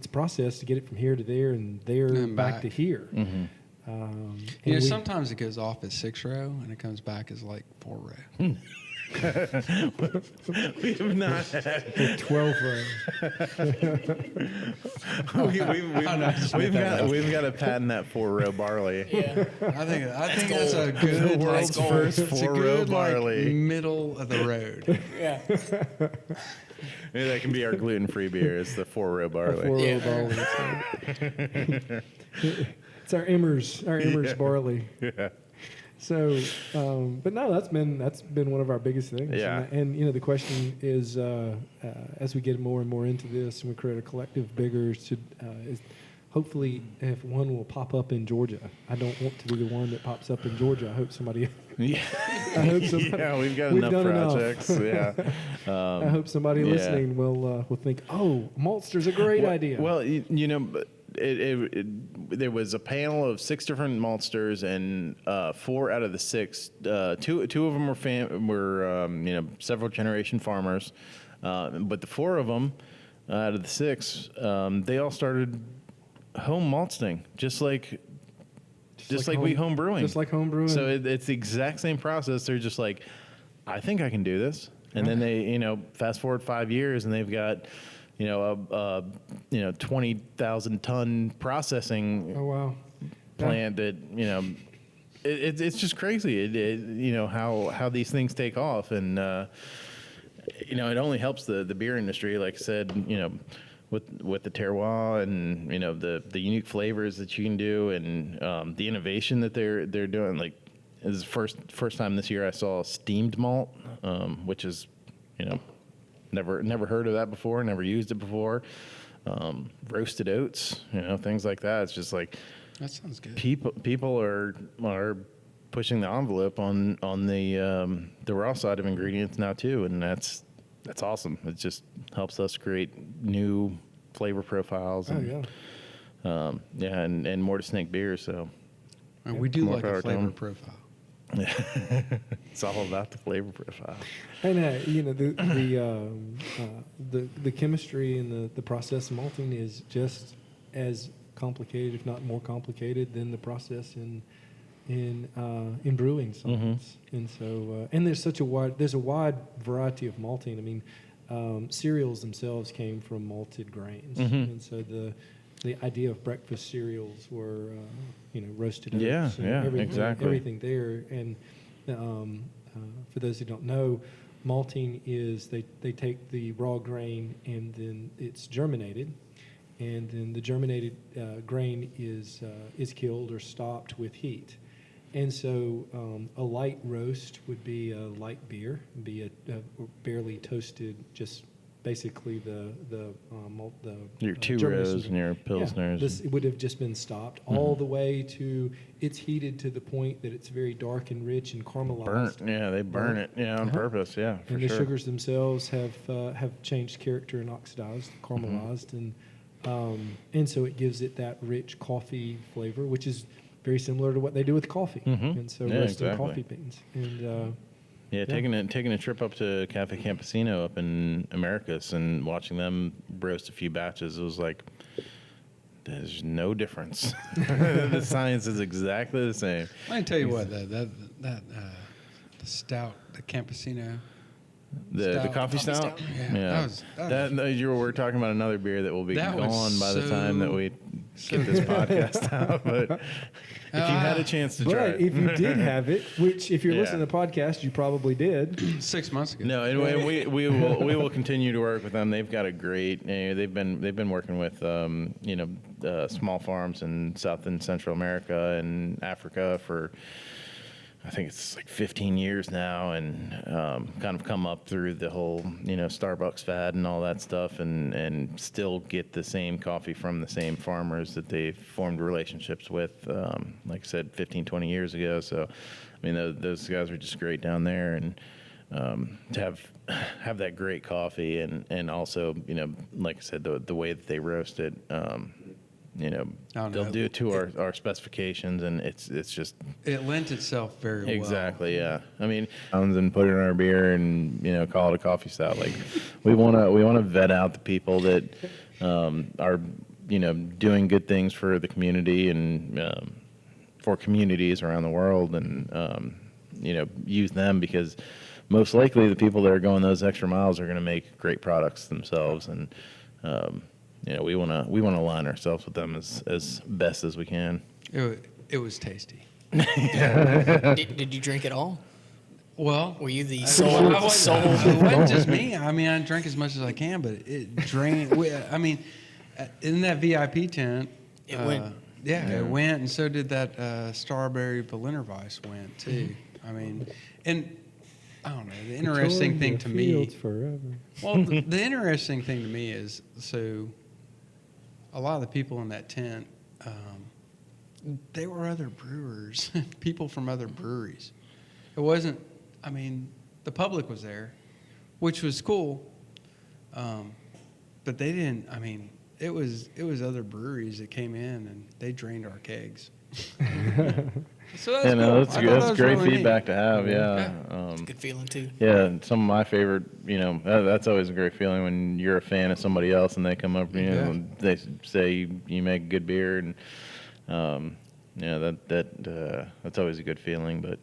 process to get it from here to there and there And back back. to here. mhm. And you know, we- sometimes it goes off as 6 row and it comes back as like 4 row. we have not had 12 we've got to patent that 4-row barley. Yeah. I think That's that's a gold. good The world's gold. first It's a 4-row good, barley. like, middle of the road. Yeah. Maybe that can be our gluten-free beer. It's the 4-row barley. 4-row Yeah. barley. So. It's our Emmer's barley. Yeah. So, but no, that's been one of our biggest things. Yeah. And you know, the question is, as we get more and more into this, and we create a collective bigger, is hopefully if one will pop up in Georgia. I don't want to be the one that pops up in Georgia. I hope somebody. Yeah. I hope somebody. Yeah, we've got we've enough done enough. projects. Yeah. I hope somebody yeah. listening will think, "Oh, maltster's a great idea." Well, you know, but there was a panel of 6 different maltsters, and 4 out of the 6, two of them were you know, several generation farmers, but the 4 of them out of the 6, they all started home malting, just like we home brewing. Just like home brewing. So it's the exact same process. They're just like, I think I can do this. And then they, you know, fast forward 5 years and they've got, you know, a 20,000 ton processing Oh wow. plant that, you know, it's just crazy. You know, how these things take off. And, you know, it only helps the beer industry, like I said, you know, with the terroir and, you know, the unique flavors that you can do, and the innovation that they're doing. Like, this is the first time this year I saw steamed malt, which is, you know, never heard of that before, never used it before. Roasted oats, you know, things like that. It's just like That sounds good. people are pushing the envelope on the raw side of ingredients now too, and that's awesome. It just helps us create new flavor profiles. Oh And, yeah. yeah, and more distinct beers. So And we do More like power a to flavor 'em. profile. It's all about the flavor profile. And the chemistry and the process of malting is just as complicated, if not more complicated, than the process in brewing science. And so and there's a wide variety of malting. I mean, cereals themselves came from malted grains, and so the idea of breakfast cereals were roasted oats. Yeah, and yeah, everything, exactly. everything there. And for those who don't know, malting is they take the raw grain and then it's germinated, and then the germinated grain is killed or stopped with heat. And so a light roast would be a light beer, be a barely toasted, just basically the Your two germination. rows and your pilsners. This would have just been stopped all the way to it's heated to the point that it's very dark and rich and caramelized. Burnt. Yeah, they burn it. Yeah, on purpose. Yeah, for And sure. the sugars themselves have changed character and oxidized, caramelized, and so it gives it that rich coffee flavor, which is very similar to what they do with coffee. And so Yeah, roasting exactly. coffee beans. And Yeah, taking a trip up to Cafe Campesino up in Americus and watching them roast a few batches, it was like, there's no difference. The science is exactly the same. I can tell you what, the stout, the Campesino. The Stout. coffee stout. stout? Yeah, that was- We're talking about another beer that will be That was gone by the time that we so get this podcast out. But if you had a chance to try but it. if you did have it, which if you're Yeah. listening to the podcast, you probably did. 6 months ago. No, and we will continue to work with them. They've got a great. They've been working with small farms in South and Central America and Africa for, I think it's like 15 years now, and kind of come up through the whole Starbucks fad and all that stuff, and still get the same coffee from the same farmers that they formed relationships with, like I said, 15, 20 years ago. So, I mean, those guys are just great down there, and to have that great coffee, and also like I said, the way that they roast it. They'll do it to our specifications, and it's just It lent itself very well. exactly, yeah. I mean, and put it in our beer, and call it a coffee stout. Like we want to vet out the people that are doing good things for the community and for communities around the world, and use them, because most likely the people that are going those extra miles are going to make great products themselves, and we want to align ourselves with them as best as we can. It was tasty. Did you drink it all? Well, Were you the it sole? wasn't just me. I mean, I drank as much as I can, but it drained. I mean, in that VIP tent, It went. Yeah, it went, and so did that Starberry Berliner Weiss went too. I mean, and I don't know. The interesting thing to me. Fields forever. Well, the interesting thing to me is, so a lot of the people in that tent, they were other brewers, people from other breweries. It wasn't, I mean, the public was there, which was cool, but they didn't, I mean, it was other breweries that came in and they drained our kegs. So that's cool. That's I thought that was great really neat. feedback to have. Yeah. It's a good feeling too. Yeah, and some of my favorite, that's always a great feeling when you're a fan of somebody else and they come up, and they say you make good beer, and that's always a good feeling. But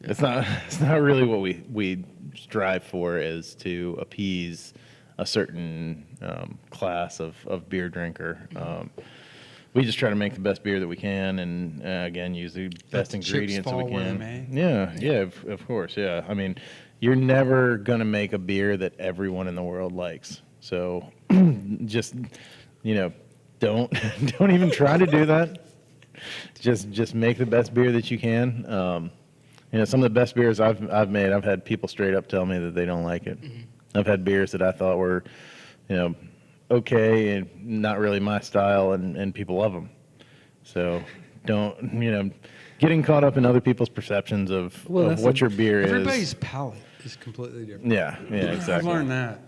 it's not really what we strive for, is to appease a certain class of beer drinker. We just try to make the best beer that we can, and again, use the best the chips ingredients that we fall where can. they Yeah, of course, yeah. I mean, you're never gonna make a beer that everyone in the world likes. So, just don't even try to do that. Just make the best beer that you can. Some of the best beers I've made, I've had people straight up tell me that they don't like it. I've had beers that I thought were, okay and not really my style, and people love them. So don't, getting caught up in other people's perceptions of what your beer is. Everybody's palate is completely different. Yeah, exactly. I've learned that.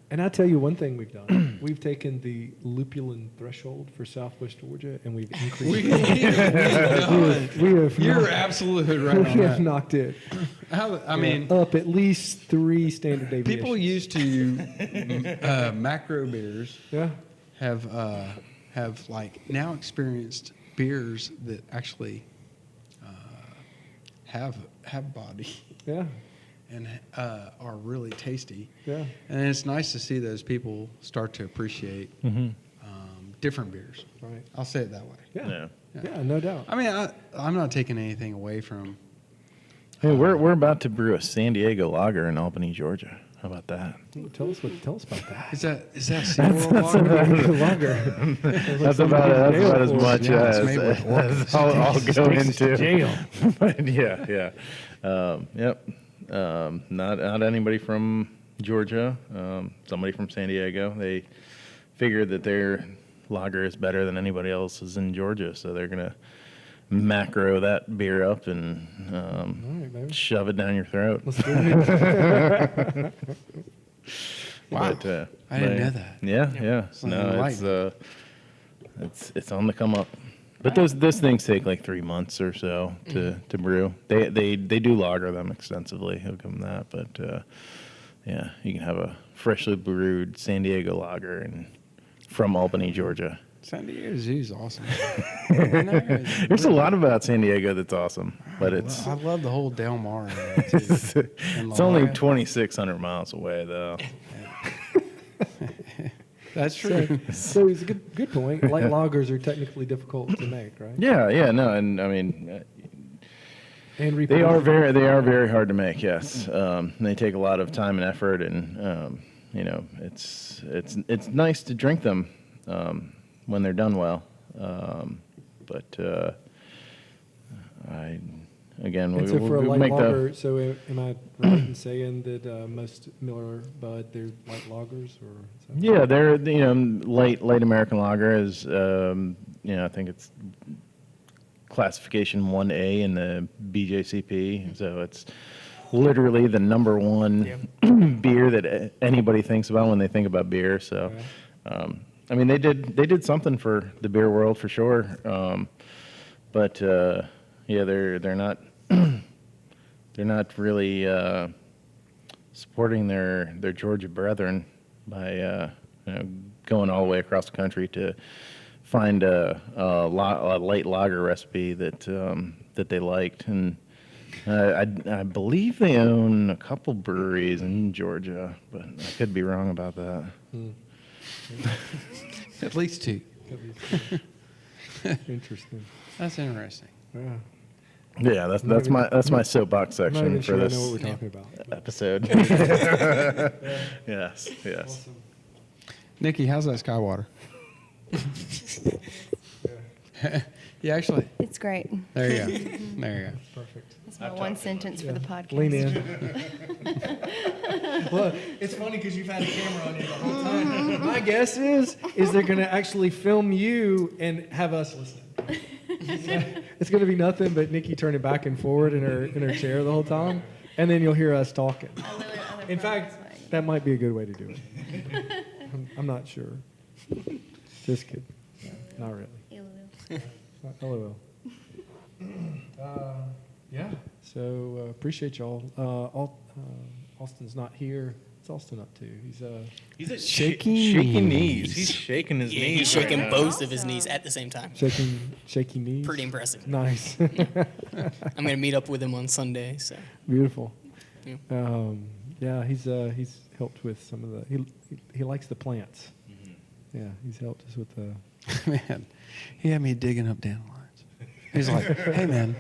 And I'll tell you one thing we've done. We've taken the lupulin threshold for Southwest Georgia, and we've increased it. We have You're knocked- absolutely right we on have that. knocked it I mean, up at least 3 standard deviations. people used to macro beers Yeah. have like now experienced beers that actually have body Yeah. and are really tasty. Yeah. And it's nice to see those people start to appreciate different beers. Right. I'll say it that way. Yeah. Yeah. Yeah, no doubt. I mean, I'm not taking anything away from. Hey, we're about to brew a San Diego lager in Albany, Georgia. How about that? Ooh, tell us about that. Is that SeaWorld lager? Longer. That's about as much Yeah, it's made with as I'll go into. Jail. But yeah. Yep. Not anybody from Georgia. Somebody from San Diego. They figured that their lager is better than anybody else's in Georgia, so they're gonna macro that beer up and All right, baby. shove it down your throat. Let's do it. Wow. But, I didn't but- know that. Yeah. Something No, enlightening. it's on the come up. But those things take like 3 months or so to brew. They do lager them extensively. He'll give them that. But yeah, you can have a freshly brewed San Diego lager from Albany, Georgia. San Diego Zoo is awesome. There's a lot about San Diego that's awesome, but it's I love the whole Del Mar area too. it's only 2,600 miles away though. That's true. So it's a good point. Light lagers are technically difficult to make, right? Yeah, no, and I mean. And They are very hard to make. Yes, they take a lot of time and effort, and it's nice to drink them when they're done well. But And so for a light lager, so am I right in saying that most Miller Bud, they're light lagers? Or is that Yeah, they're light American lager is I think it's classification 1A in the BJCP, so it's literally the number one beer that anybody thinks about when they think about beer. So, I mean, they did something for the beer world for sure, but yeah, they're not they're not really supporting their Georgia brethren by going all the way across the country to find a light lager recipe that they liked, and I believe they own a couple breweries in Georgia, but I could be wrong about that. At least 2. interesting? That's interesting. Yeah. Yeah, that's my soapbox I'm not section even for sure I this know what we're talking about. but- episode. Yes. Awesome. Nikki, how's that Skywater? Yeah, actually, It's great. there you go. There you go. Perfect. That's my one sentence for the podcast. Lean in. Well, it's funny because you've had a camera on you the whole time. My guess is they're going to actually film you and have us listen. It's going to be nothing but Nikki turning back and forward in her chair the whole time, and then you'll hear us talking. In fact, that might be a good way to do it. I'm not sure. Just kidding. Not really. LOL. Yeah. So appreciate y'all. Austin's not here. What's Austin up to? He's at Shaking knees. He's shaking his Yeah, knees. he's right shaking now. both of his knees at the same time. shaky knees. Pretty impressive. Nice. I'm gonna meet up with him on Sunday. So Beautiful. Yeah. Yeah, he's helped with some of the. He likes the plants. Yeah, he's helped us with the. Man, he had me digging up dandelions. He's like, "Hey, man,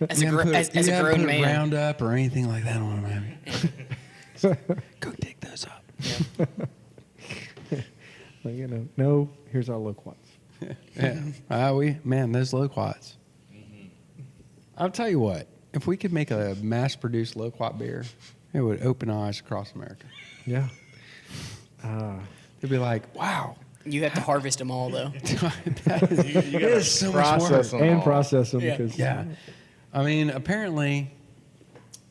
as a, you haven't as a grown man, Roundup or anything like that on him, have you? Go dig those up." Like, no. Here's our loquats. Yeah, those loquats. I'll tell you what. If we could make a mass-produced loquat beer, it would open eyes across America. Yeah. They'd be like, "Wow, you have to harvest them all though. that is so much work." Process them And all. process them Yeah. because. Yeah, I mean, apparently,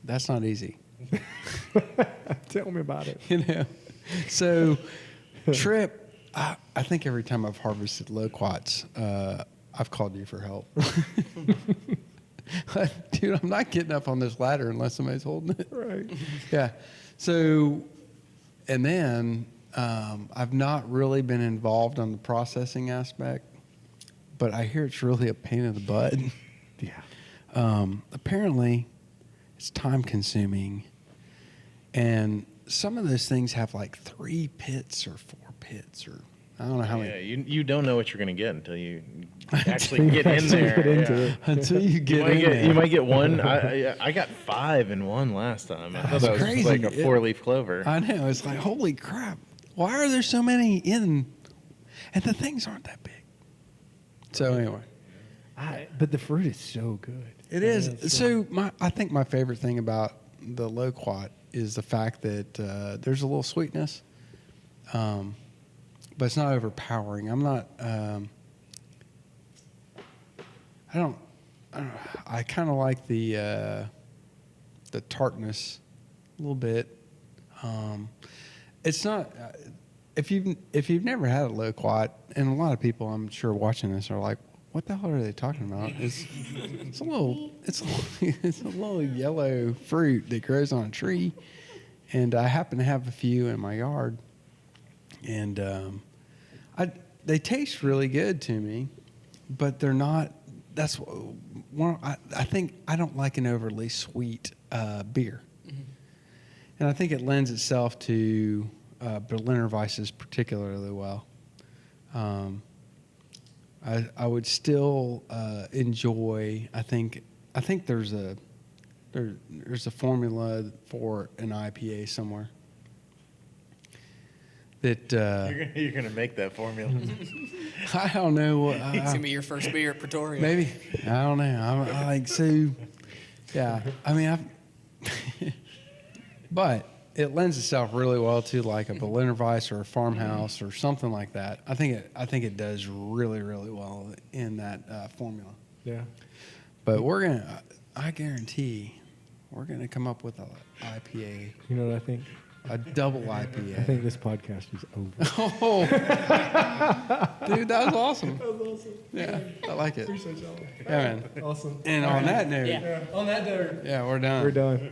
that's not easy. Tell me about it. You know, So, Trip, I think every time I've harvested loquats, I've called you for help. Dude, I'm not getting up on this ladder unless somebody's holding it. Right. Yeah. So, and then I've not really been involved on the processing aspect, but I hear it's really a pain in the butt. Yeah. Apparently, it's time consuming, and some of those things have like 3 pits or 4 pits, or I don't know how Yeah, many. you don't know what you're going to get until you actually Until you get in actually there. get into yeah. it. Until you get You might in get, there. you might get one. I got 5 in one last time. I thought That's that was crazy. like a 4-leaf clover. I know. It's like, holy crap. Why are there so many in? And the things aren't that big. So anyway, But the fruit is so good. it is. So I think my favorite thing about the loquat is the fact that there's a little sweetness, but it's not overpowering. I'm not. I kind of like the tartness a little bit. It's not if you've never had a loquat, and a lot of people I'm sure watching this are like, what the hell are they talking about? It's a little yellow fruit that grows on a tree, and I happen to have a few in my yard, and they taste really good to me, but they're not. That's one. I think I don't like an overly sweet beer, and I think it lends itself to Berliner Weisses particularly well. I would still enjoy. I think there's a formula for an IPA somewhere that You're gonna make that formula. I don't know. It's gonna be your first beer at Pretoria. Maybe I don't know. I like so. Yeah, I mean, but it lends itself really well to like a Berliner Weiss or a farmhouse or something like that. I think it does really, really well in that formula. Yeah. But I guarantee, we're gonna come up with a IPA, You know what I think? a double I IPA. think this podcast is over. Oh, dude, that was awesome. Yeah, I like it. Yeah, man. Awesome. And on that note, Yeah. On that note, yeah, we're done. we're done.